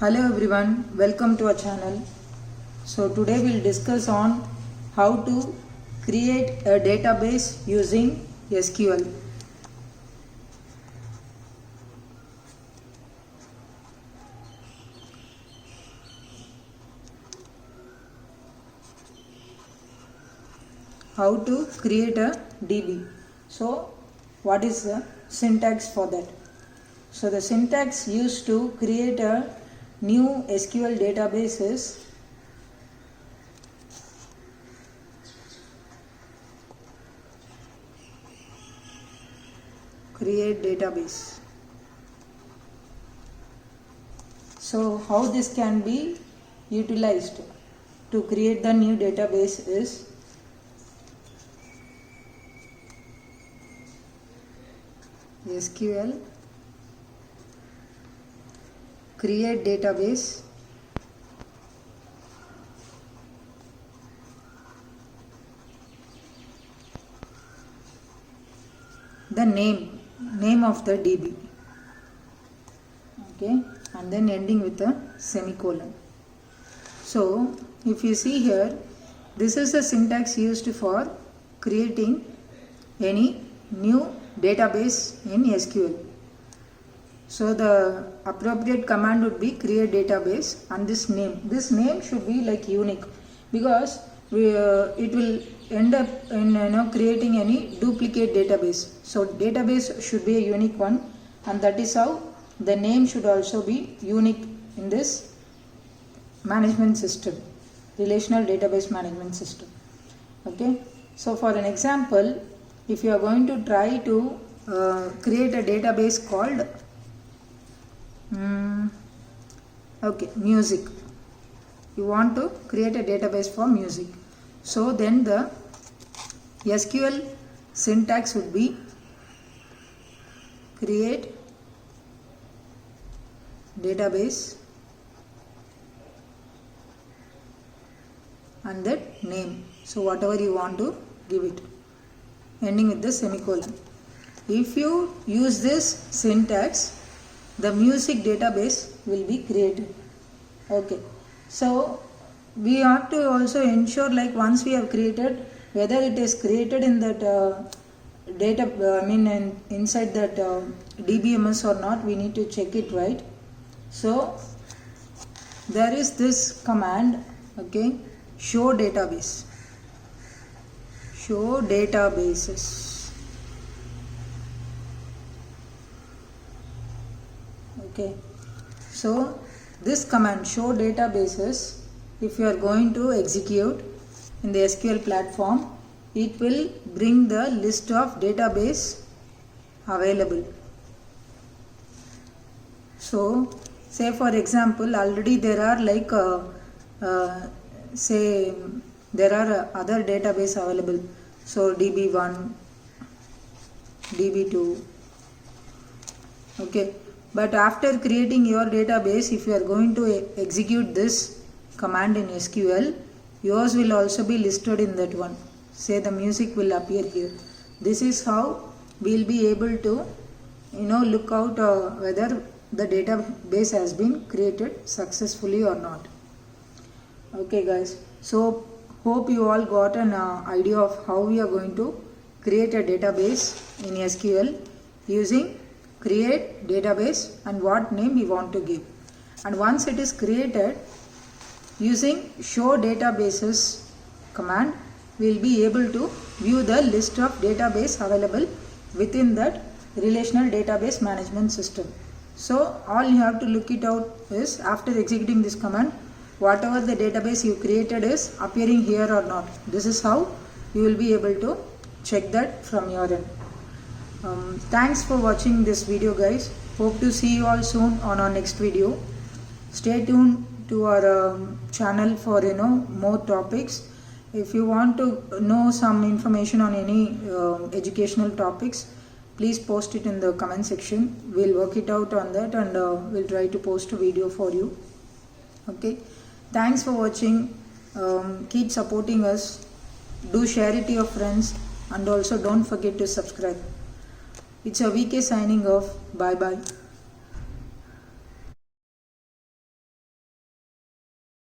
Hello everyone, welcome to our channel. So today we'll discuss on how to create a database using SQL. How to create a DB. So what is the syntax for that? So the syntax used to create a new SQL database is create database. So how this can be utilized to create the new database is SQL create database the name of the DB, okay, and then ending with a semicolon. So if you see here, this is the syntax used for creating any new database in SQL. So the appropriate command would be create database, and this name should be like unique, because it will end up in creating any duplicate database. So database should be a unique one, and that is how the name should also be unique in this management system, relational database management system. Okay, so for an example, if you are going to try to create a database called music, you want to create a database for music, so then the SQL syntax would be create database and that name, so whatever you want to give it, ending with the semicolon. If you use this syntax, the music database will be created. Okay, so we have to also ensure, like once we have created, whether it is created in that inside that DBMS or not, we need to check it, right? So there is this command, okay, show database, show databases. Okay, so this command show databases, if you are going to execute in the SQL platform, it will bring the list of database available. So say for example, already there are like say there are other database available, so DB1, DB2, okay. But after creating your database, if you are going to execute this command in SQL, yours will also be listed in that one. Say the music will appear here. This is how we will be able to look out whether the database has been created successfully or not. Okay guys, so hope you all got an idea of how we are going to create a database in SQL using create database and what name we want to give. And once it is created, using show databases command, we will be able to view the list of database available within that relational database management system. So all you have to look it out is, after executing this command, whatever the database you created is appearing here or not. This is how you will be able to check that from your end. Thanks for watching this video guys. Hope to see you all soon on our next video. Stay tuned to our channel for more topics. If you want to know some information on any educational topics, please post it in the comment section. We'll work it out on that, and we'll try to post a video for you. Okay, thanks for watching. Keep supporting us. Do share it to your friends, and also don't forget to subscribe. It's a VK signing off. Bye bye.